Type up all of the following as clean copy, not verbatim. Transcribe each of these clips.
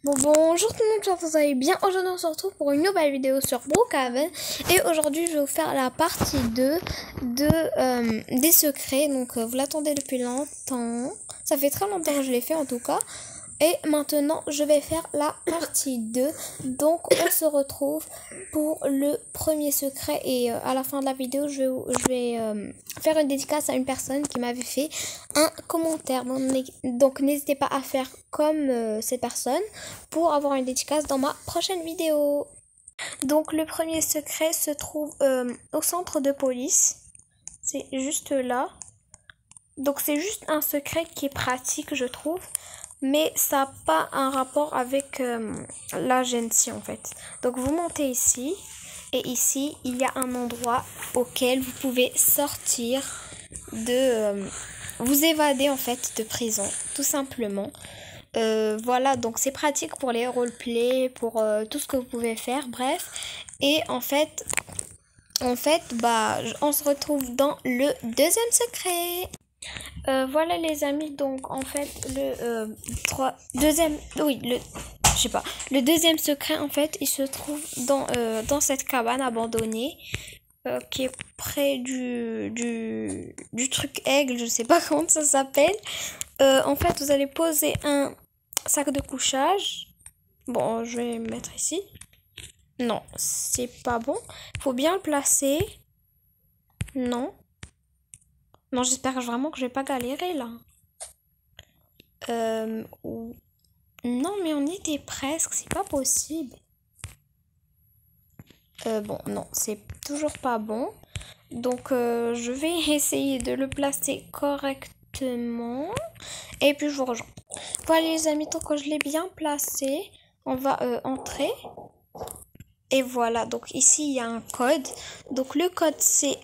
Bonjour tout le monde, j'espère que vous allez bien. Aujourd'hui on se retrouve pour une nouvelle vidéo sur Brookhaven. Et aujourd'hui je vais vous faire la partie 2 des secrets. Donc vous l'attendez depuis longtemps. Ça fait très longtemps que je l'ai fait en tout cas. Et maintenant je vais faire la partie 2. Donc on se retrouve pour le premier secret. Et à la fin de la vidéo je vais faire une dédicace à une personne qui m'avait fait un commentaire. Donc n'hésitez pas à faire comme cette personne pour avoir une dédicace dans ma prochaine vidéo. Donc le premier secret se trouve au centre de police. C'est juste là. Donc c'est juste un secret qui est pratique je trouve. Mais ça n'a pas un rapport avec l'agency en fait. Donc vous montez ici. Et ici il y a un endroit auquel vous pouvez sortir de... vous évader en fait de prison. Tout simplement. Voilà, donc c'est pratique pour les roleplay, pour tout ce que vous pouvez faire, bref. Et en fait, on se retrouve dans le deuxième secret. Voilà les amis, donc en fait le deuxième secret en fait, il se trouve dans cette cabane abandonnée qui est près du truc aigle, je sais pas comment ça s'appelle. En fait, vous allez poser un sac de couchage. Bon, je vais le mettre ici. Non, c'est pas bon. Faut bien le placer. Non. Non, j'espère vraiment que je vais pas galérer là. Non, mais on était presque. C'est pas possible. Bon, non, c'est toujours pas bon. Donc, je vais essayer de le placer correctement. Et puis, je vous rejoins. Voilà les amis, tant que je l'ai bien placé, on va entrer. Et voilà, donc ici il y a un code. Donc le code c'est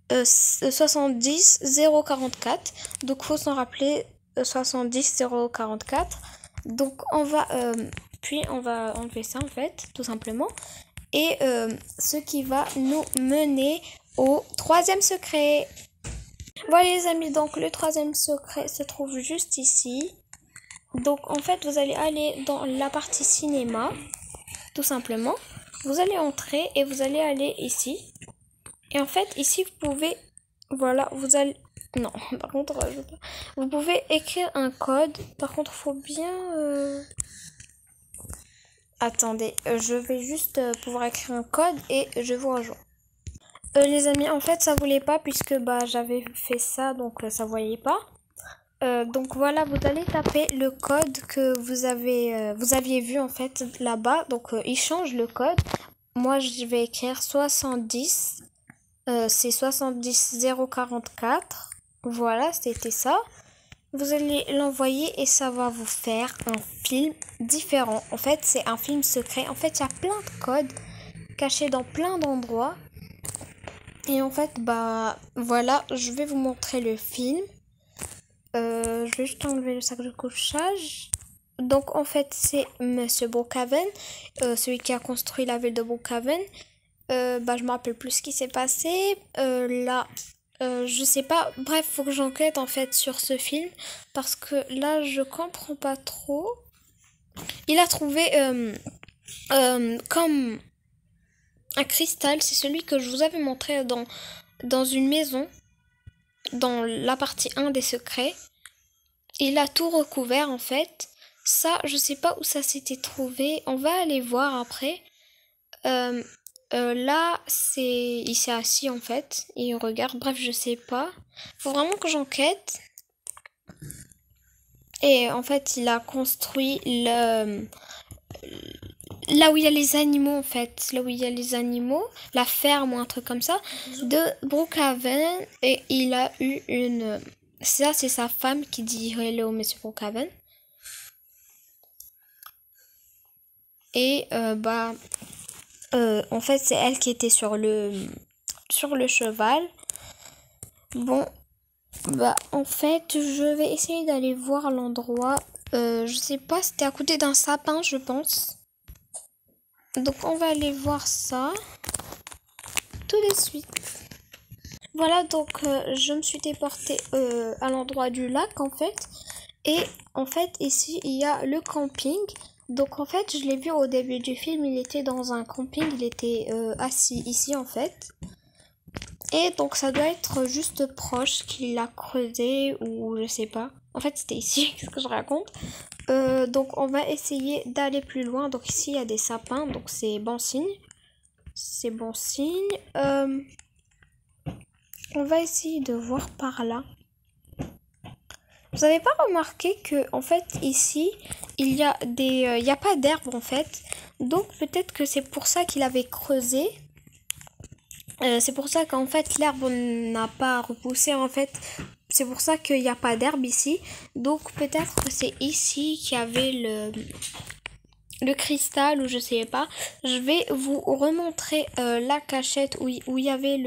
70 044. Donc faut s'en rappeler 70 044. Donc on va enlever ça en fait, tout simplement. Et ce qui va nous mener au troisième secret. Voilà les amis, donc le troisième secret se trouve juste ici. Donc en fait vous allez aller dans la partie cinéma, tout simplement. Vous allez entrer et vous allez aller ici. Et en fait ici vous pouvez, voilà, vous allez, non par contre vous pouvez écrire un code. Par contre faut bien attendez, je vais juste pouvoir écrire un code et je vous rejoins. Les amis, en fait ça voulait pas puisque j'avais fait ça, donc ça voyait pas. Donc voilà, vous allez taper le code que vous aviez vu en fait là-bas. Donc il change le code. Moi je vais écrire 70. C'est 70 044. Voilà, c'était ça. Vous allez l'envoyer et ça va vous faire un film différent. En fait, c'est un film secret. En fait, il y a plein de codes cachés dans plein d'endroits. Et en fait, voilà, je vais vous montrer le film. Je vais juste enlever le sac de couchage. Donc en fait c'est Monsieur Brookhaven, celui qui a construit la ville de Brookhaven. Je me rappelle plus ce qui s'est passé. Là, je sais pas. Bref, faut que j'enquête en fait sur ce film parce que là je comprends pas trop. Il a trouvé comme un cristal. C'est celui que je vous avais montré dans une maison, dans la partie 1 des secrets. Il a tout recouvert en fait. Ça, je sais pas où ça s'était trouvé. On va aller voir après. Là, il s'est assis en fait. Il regarde. Bref, je sais pas. Faut vraiment que j'enquête. Et en fait, il a construit là où il y a les animaux en fait. Là où il y a les animaux. La ferme ou un truc comme ça. De Brookhaven. Et il a eu une... Ça, c'est sa femme qui dit hello, Monsieur Brookhaven. Et en fait, c'est elle qui était sur le cheval. Bon, en fait, je vais essayer d'aller voir l'endroit. Je sais pas, c'était à côté d'un sapin, je pense. Donc, on va aller voir ça tout de suite. Voilà, donc je me suis déportée à l'endroit du lac en fait. Et en fait, ici, il y a le camping. Donc en fait, je l'ai vu au début du film, il était dans un camping, il était assis ici en fait. Et donc ça doit être juste proche qu'il l'a creusé ou je sais pas. En fait, c'était ici, qu'est-ce que je raconte? Donc on va essayer d'aller plus loin. Donc ici, il y a des sapins, donc c'est bon signe. C'est bon signe. On va essayer de voir par là. Vous n'avez pas remarqué que en fait ici il y a il y a pas d'herbe en fait, donc peut-être que c'est pour ça qu'il avait creusé. C'est pour ça qu'en fait l'herbe n'a pas repoussé en fait. C'est pour ça qu'il n'y a pas d'herbe ici. Donc peut-être que c'est ici qu'il y avait le cristal ou je sais pas. Je vais vous remontrer la cachette où il y avait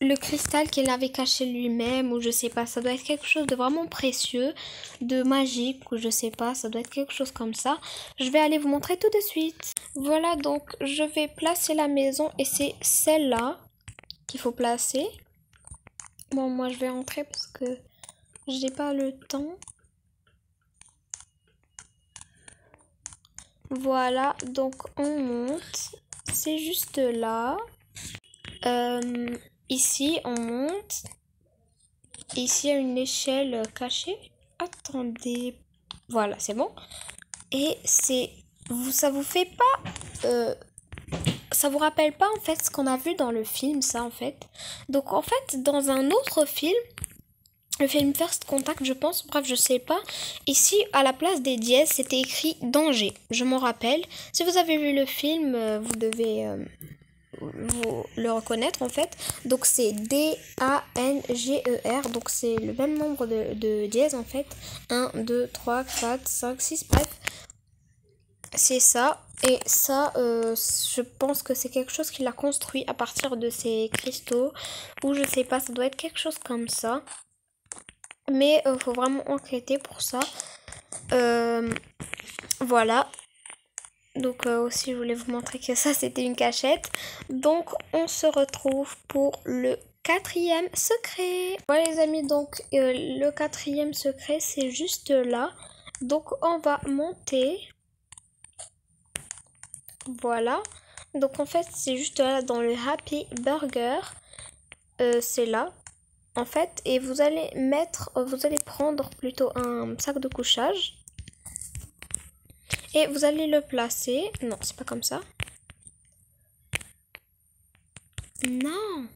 le cristal qu'il avait caché lui-même ou je sais pas, ça doit être quelque chose de vraiment précieux, de magique ou je sais pas, ça doit être quelque chose comme ça. Je vais aller vous montrer tout de suite. Voilà, donc je vais placer la maison et c'est celle-là qu'il faut placer. Bon, moi je vais entrer parce que j'ai pas le temps. Voilà, donc on monte. C'est juste là. Ici, on monte. Ici, il y a une échelle cachée. Attendez. Voilà, c'est bon. Et ça vous fait pas... ça vous rappelle pas en fait ce qu'on a vu dans le film, ça en fait. Donc en fait, dans un autre film, le film First Contact, je pense, bref, je sais pas. Ici, à la place des dièses, c'était écrit danger. Je m'en rappelle. Si vous avez vu le film, vous devez vous le reconnaître en fait. Donc c'est D-A-N-G-E-R. Donc c'est le même nombre de dièses en fait. 1, 2, 3, 4, 5, 6, bref. C'est ça. Et ça, je pense que c'est quelque chose qu'il a construit à partir de ces cristaux. Ou je sais pas, ça doit être quelque chose comme ça. Mais faut vraiment enquêter pour ça. Voilà. Donc aussi je voulais vous montrer que ça c'était une cachette. Donc on se retrouve pour le quatrième secret. Voilà les amis, donc le quatrième secret c'est juste là. Donc on va monter. Voilà. Donc en fait c'est juste là dans le Happy Burger. C'est là. En fait, et vous allez prendre plutôt un sac de couchage. Et vous allez le placer. Non, c'est pas comme ça. Non.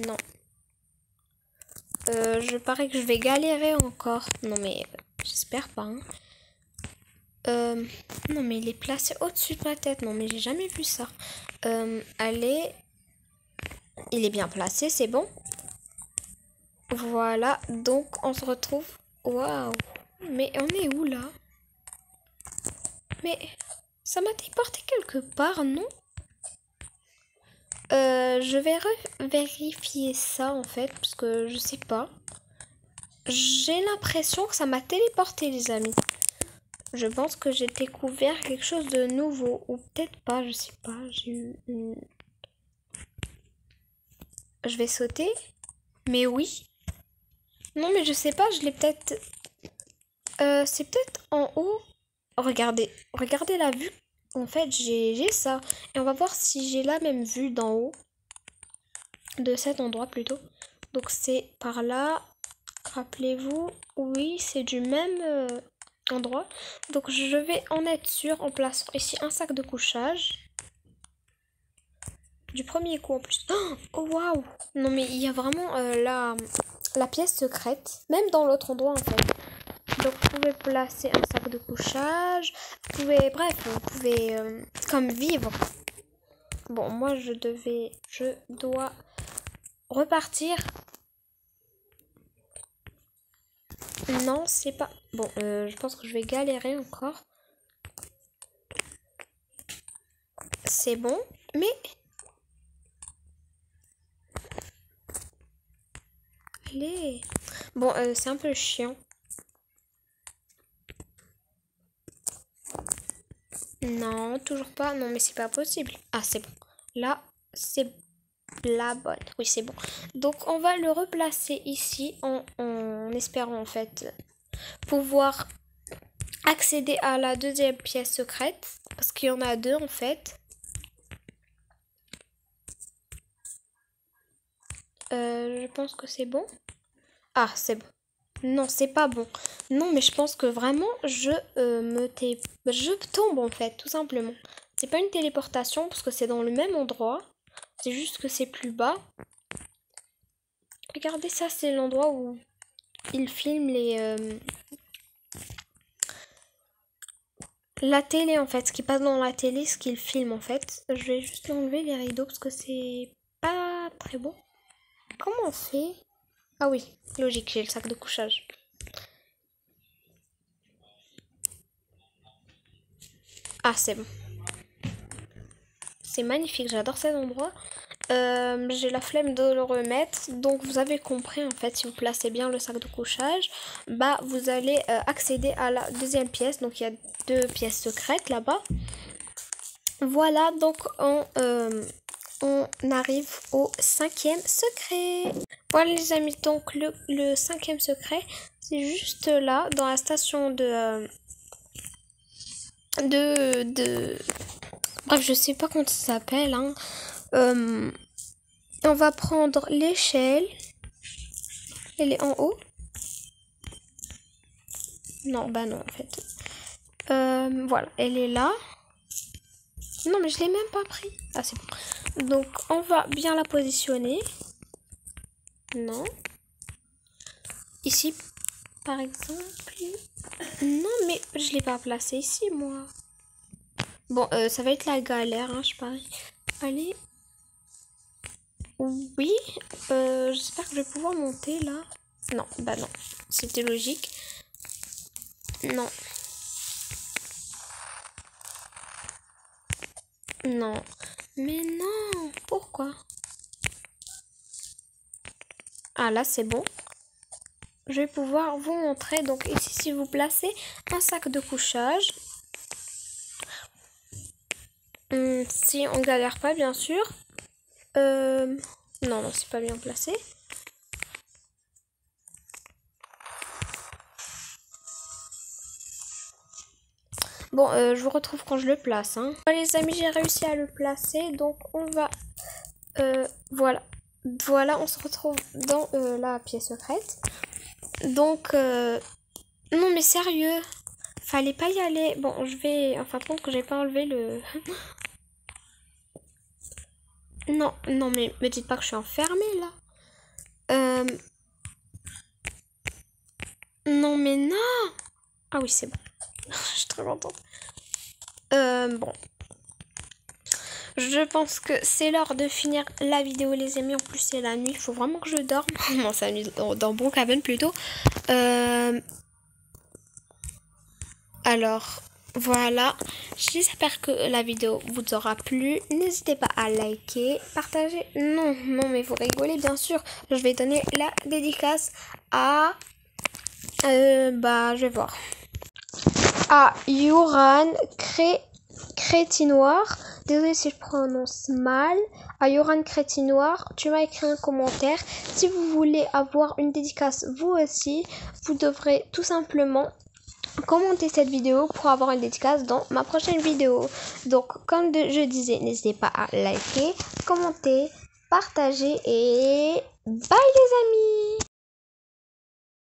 Non. Je parie que je vais galérer encore. Non mais j'espère pas. Hein. Non mais il est placé au-dessus de ma tête. Non mais j'ai jamais vu ça. Allez. Il est bien placé, c'est bon. Voilà, donc on se retrouve. Waouh. Mais on est où là? Mais ça m'a téléporté quelque part, non? Je vais vérifier ça en fait, parce que je sais pas. J'ai l'impression que ça m'a téléporté, les amis. Je pense que j'ai découvert quelque chose de nouveau. Ou peut-être pas, je sais pas. J'ai eu une... Je vais sauter. Mais oui. Non, mais je sais pas, je l'ai peut-être... c'est peut-être en haut. Regardez. Regardez la vue. En fait, j'ai ça. Et on va voir si j'ai la même vue d'en haut. De cet endroit plutôt. Donc c'est par là. Rappelez-vous. Oui, c'est du même endroit. Donc je vais en être sûre en plaçant ici un sac de couchage. Du premier coup en plus. Oh waouh! Non mais il y a vraiment la pièce secrète. Même dans l'autre endroit en fait. Donc vous pouvez placer un sac de couchage. Vous pouvez comme vivre. Bon, moi je dois repartir. Non, c'est pas... Bon, je pense que je vais galérer encore. C'est bon, mais... Allez. Bon, c'est un peu chiant. Non, toujours pas. Non, mais c'est pas possible. Ah, c'est bon. Là, c'est la bonne. Oui, c'est bon. Donc, on va le replacer ici en espérant, en fait, pouvoir accéder à la deuxième pièce secrète. Parce qu'il y en a deux, en fait. Je pense que c'est bon. Ah, c'est bon. Non, c'est pas bon. Non, mais je pense que vraiment, je tombe, en fait, tout simplement. C'est pas une téléportation, parce que c'est dans le même endroit. C'est juste que c'est plus bas. Regardez, ça, c'est l'endroit où il filme la télé, en fait. Ce qui passe dans la télé, ce qu'il filme, en fait. Je vais juste enlever les rideaux, parce que c'est pas très beau. Comment on fait? Ah oui, logique, j'ai le sac de couchage. Ah, c'est bon. C'est magnifique, j'adore cet endroit. J'ai la flemme de le remettre. Donc vous avez compris, en fait, si vous placez bien le sac de couchage, bah vous allez accéder à la deuxième pièce. Donc il y a deux pièces secrètes là-bas. Voilà, donc on arrive au cinquième secret. Voilà les amis, donc le cinquième secret, c'est juste là, dans la station bref, je sais pas comment ça s'appelle, hein. On va prendre l'échelle. Elle est en haut? Non, bah non, en fait. Voilà, elle est là. Non, mais je l'ai même pas pris. Ah, c'est bon. Donc, on va bien la positionner. Non. Ici, par exemple. Non, mais je l'ai pas placé ici, moi. Bon, ça va être la galère, hein, je parie. Allez. Oui. J'espère que je vais pouvoir monter, là. Non, bah non. C'était logique. Non. Non. Mais non. Pourquoi? Ah, là, c'est bon. Je vais pouvoir vous montrer. Donc, ici, si vous placez un sac de couchage. Si on galère pas, bien sûr. Non, non, c'est pas bien placé. Bon, je vous retrouve quand je le place. Hein. Bon, les amis, j'ai réussi à le placer. Donc, on va... voilà. Voilà, on se retrouve dans la pièce secrète. Donc, non, mais sérieux. Fallait pas y aller. Bon, je vais... Enfin, compte que j'ai pas enlevé le... Non, non, mais me dites pas que je suis enfermée, là. Non, mais non. Ah oui, c'est bon. Je suis très contente. Bon. Je pense que c'est l'heure de finir la vidéo, les amis. En plus, c'est la nuit. Il faut vraiment que je dorme. Non, c'est la nuit dans Brookhaven plutôt. Alors, voilà. J'espère que la vidéo vous aura plu. N'hésitez pas à liker, partager. Non, non, mais vous rigolez, bien sûr. Je vais donner la dédicace à... je vais voir. À Yoran Crétinoir. Désolée si je prononce mal. À Yoran Crétinoir, tu m'as écrit un commentaire. Si vous voulez avoir une dédicace vous aussi, vous devrez tout simplement commenter cette vidéo pour avoir une dédicace dans ma prochaine vidéo. Donc, comme je disais, n'hésitez pas à liker, commenter, partager et bye les amis!